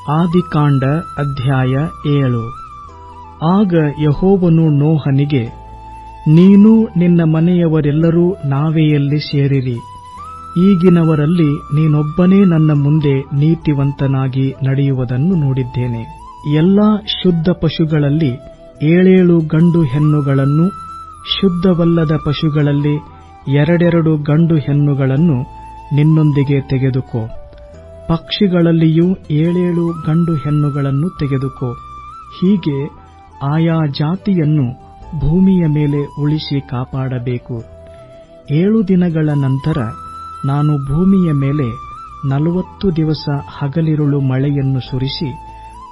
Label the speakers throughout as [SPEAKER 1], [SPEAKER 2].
[SPEAKER 1] ಆದಿಕಾಂಡ ಅಧ್ಯಾಯ 7. ಆಗ ಯೆಹೋವನು ನೋಹನಿಗೆ, ನೀನೂ ನಿನ್ನ ಮನೆಯವರೆಲ್ಲರೂ ನಾವೆಯಲ್ಲಿ ಸೇರಿರಿ. ಈಗಿನವರಲ್ಲಿ ನೀನೊಬ್ಬನೇ ನನ್ನ ಮುಂದೆ ನೀತಿವಂತನಾಗಿ ನಡೆಯುವುದನ್ನು ನೋಡಿದ್ದೇನೆ. ಎಲ್ಲಾ ಶುದ್ಧ ಪಶುಗಳಲ್ಲಿ 7 ಗಂಡು ಹೆಣ್ಣುಗಳನ್ನು, ಶುದ್ಧವಲ್ಲದ ಪಶುಗಳಲ್ಲಿ 2 ಗಂಡು ಹೆಣ್ಣುಗಳನ್ನು ನಿನ್ನೊಂದಿಗೆ ತೆಗೆದುಕೋ. ಪಕ್ಷಿಗಳಲ್ಲಿಯೂ 7 ಗಂಡು ಹೆಣ್ಣುಗಳನ್ನು ತೆಗೆದುಕೋ. ಹೀಗೆ ಆಯಾ ಜಾತಿಯನ್ನು ಭೂಮಿಯ ಮೇಲೆ ಉಳಿಸಿ ಕಾಪಾಡಬೇಕು. 7 ದಿನಗಳ ನಂತರ ನಾನು ಭೂಮಿಯ ಮೇಲೆ 40 ದಿವಸ ಹಗಲಿರುಳು ಮಳೆಯನ್ನು ಸುರಿಸಿ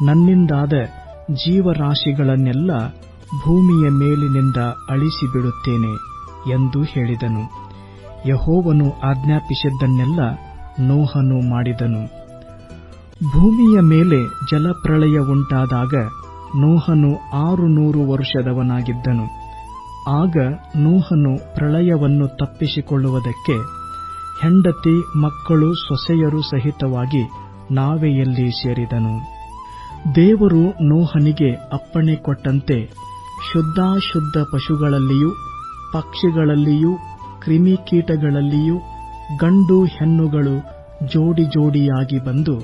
[SPEAKER 1] ನನ್ನಿಂದಾದ ಜೀವರಾಶಿಗಳನ್ನೆಲ್ಲ ಭೂಮಿಯ ಮೇಲಿನಿಂದ ಅಳಿಸಿಬಿಡುತ್ತೇನೆ ಎಂದು ಹೇಳಿದನು. ಯೆಹೋವನು ಆಜ್ಞಾಪಿಸಿದ್ದನ್ನೆಲ್ಲ ನೋಹನು ಮಾಡಿದನು. ಭೂಮಿಯ ಮೇಲೆ ಜಲಪ್ರಳಯ ಉಂಟಾದಾಗ ನೋಹನು 600 ವರ್ಷದವನಾಗಿದ್ದನು. ಆಗ ನೋಹನು ಪ್ರಳಯವನ್ನು ತಪ್ಪಿಸಿಕೊಳ್ಳುವುದಕ್ಕೆ ಹೆಂಡತಿ, ಮಕ್ಕಳು, ಸೊಸೆಯರು ಸಹಿತವಾಗಿ ನಾವೆಯಲ್ಲಿ ಸೇರಿದನು. ದೇವರು ನೋಹನಿಗೆ ಅಪ್ಪಣೆ ಕೊಟ್ಟಂತೆ ಶುದ್ಧಾಶುದ್ಧ ಪಶುಗಳಲ್ಲಿಯೂ, ಪಕ್ಷಿಗಳಲ್ಲಿಯೂ, ಕ್ರಿಮಿಕೀಟಗಳಲ್ಲಿಯೂ ಗಂಡು ಹೆಣ್ಣುಗಳು ಜೋಡಿ ಜೋಡಿಯಾಗಿ ಬಂದು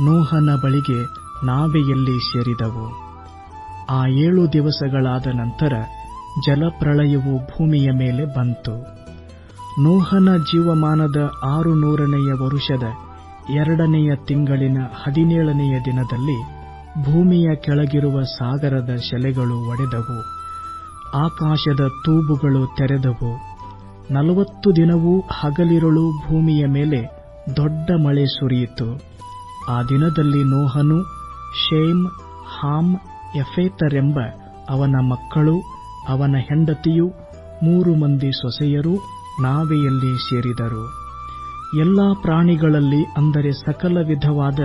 [SPEAKER 1] ನೋಹನ ಬಳಿಗೆ ನಾವೆಯಲ್ಲಿ ಸೇರಿದವು. ಆ 7 ದಿವಸಗಳಾದ ನಂತರ ಜಲಪ್ರಳಯವು ಭೂಮಿಯ ಮೇಲೆ ಬಂತು. ನೋಹನ ಜೀವಮಾನದ 600ನೆಯ ವರುಷದ 2ನೆಯ ತಿಂಗಳಿನ 17ನೆಯ ದಿನದಲ್ಲಿ ಭೂಮಿಯ ಕೆಳಗಿರುವ ಸಾಗರದ ಶೆಲೆಗಳು ಒಡೆದವು, ಆಕಾಶದ ತೂಬುಗಳು ತೆರೆದವು. 40 ದಿನವೂ ಹಗಲಿರುಳು ಭೂಮಿಯ ಮೇಲೆ ದೊಡ್ಡ ಮಳೆ ಸುರಿಯಿತು. ಆ ದಿನದಲ್ಲಿ ನೋಹನು, ಶೇಮ್, ಹಾಮ್, ಯಫೇತರೆಂಬ ಅವನ ಮಕ್ಕಳು, ಅವನ ಹೆಂಡತಿಯು, 3 ಮಂದಿ ಸೊಸೆಯರು ನಾವೆಯಲ್ಲಿ ಸೇರಿದರು. ಎಲ್ಲಾ ಪ್ರಾಣಿಗಳಲ್ಲಿ, ಅಂದರೆ ಸಕಲ ವಿಧವಾದ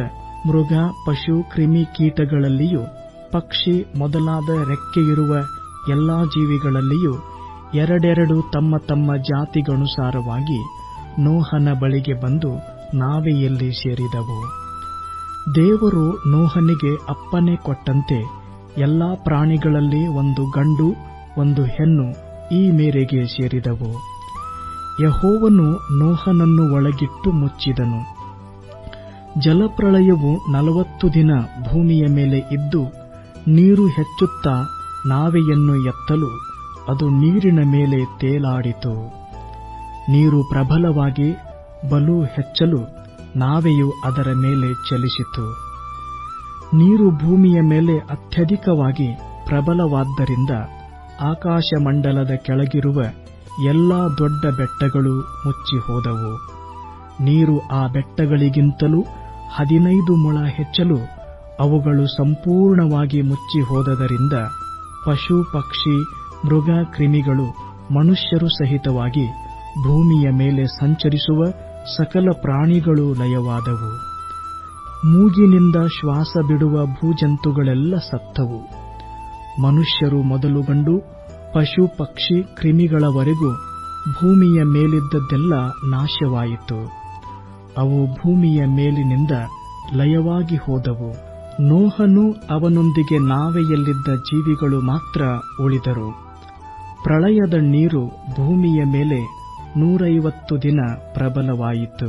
[SPEAKER 1] ಮೃಗ, ಪಶು, ಕ್ರಿಮಿ, ಕೀಟಗಳಲ್ಲಿಯೂ, ಪಕ್ಷಿ ಮೊದಲಾದ ರೆಕ್ಕೆಯಿರುವ ಎಲ್ಲಾ ಜೀವಿಗಳಲ್ಲಿಯೂ 2 ತಮ್ಮ ತಮ್ಮ ಜಾತಿಗನುಸಾರವಾಗಿ ನೋಹನ ಬಳಿಗೆ ಬಂದು ನಾವೆಯಲ್ಲಿ ಸೇರಿದವು. ದೇವರು ನೋಹನಿಗೆ ಅಪ್ಪಣೆ ಕೊಟ್ಟಂತೆ ಎಲ್ಲಾ ಪ್ರಾಣಿಗಳಲ್ಲಿ 1 ಗಂಡು 1 ಹೆಣ್ಣು ಈ ಮೇರೆಗೆ ಸೇರಿದವು. ಯೆಹೋವನು ನೋಹನನ್ನು ಒಳಗಿಟ್ಟು ಮುಚ್ಚಿದನು. ಜಲಪ್ರಳಯವು 40 ದಿನ ಭೂಮಿಯ ಮೇಲೆ ಇದ್ದು ನೀರು ಹೆಚ್ಚುತ್ತಾ ನಾವೆಯನ್ನು ಎತ್ತಲು ಅದು ನೀರಿನ ಮೇಲೆ ತೇಲಾಡಿತು. ನೀರು ಪ್ರಬಲವಾಗಿ ಬಲು ಹೆಚ್ಚಲು ನಾವೆಯು ಅದರ ಮೇಲೆ ಚಲಿಸಿತು. ನೀರು ಭೂಮಿಯ ಮೇಲೆ ಅತ್ಯಧಿಕವಾಗಿ ಪ್ರಬಲವಾದ್ದರಿಂದ ಆಕಾಶಮಂಡಲದ ಕೆಳಗಿರುವ ಎಲ್ಲಾ ದೊಡ್ಡ ಬೆಟ್ಟಗಳು ಮುಚ್ಚಿ ಹೋದವು. ನೀರು ಆ ಬೆಟ್ಟಗಳಿಗಿಂತಲೂ 15 ಮೊಳ ಹೆಚ್ಚಲು ಅವುಗಳು ಸಂಪೂರ್ಣವಾಗಿ ಮುಚ್ಚಿ ಹೋದದರಿಂದ ಪಶು, ಪಕ್ಷಿ, ಮೃಗ, ಕ್ರಿಮಿಗಳು, ಮನುಷ್ಯರು ಸಹಿತವಾಗಿ ಭೂಮಿಯ ಮೇಲೆ ಸಂಚರಿಸುವ ಸಕಲ ಪ್ರಾಣಿಗಳು ಲಯವಾದವು. ಮೂಗಿನಿಂದ ಶ್ವಾಸ ಬಿಡುವ ಭೂಜಂತುಗಳೆಲ್ಲ ಸತ್ತವು. ಮನುಷ್ಯರು ಮೊದಲುಗೊಂಡು ಪಶು, ಪಕ್ಷಿ, ಕ್ರಿಮಿಗಳವರೆಗೂ ಭೂಮಿಯ ಮೇಲಿದ್ದದ್ದೆಲ್ಲ ನಾಶವಾಯಿತು. ಅವು ಭೂಮಿಯ ಮೇಲಿನಿಂದ ಲಯವಾಗಿ ಹೋದವು. ನೋಹನು ಅವನೊಂದಿಗೆ ನಾವೆಯಲ್ಲಿದ್ದ ಜೀವಿಗಳು ಮಾತ್ರ ಉಳಿದರು. ಪ್ರಳಯದ ನೀರು ಭೂಮಿಯ ಮೇಲೆ 150 ದಿನ ಪ್ರಬಲವಾಯಿತು.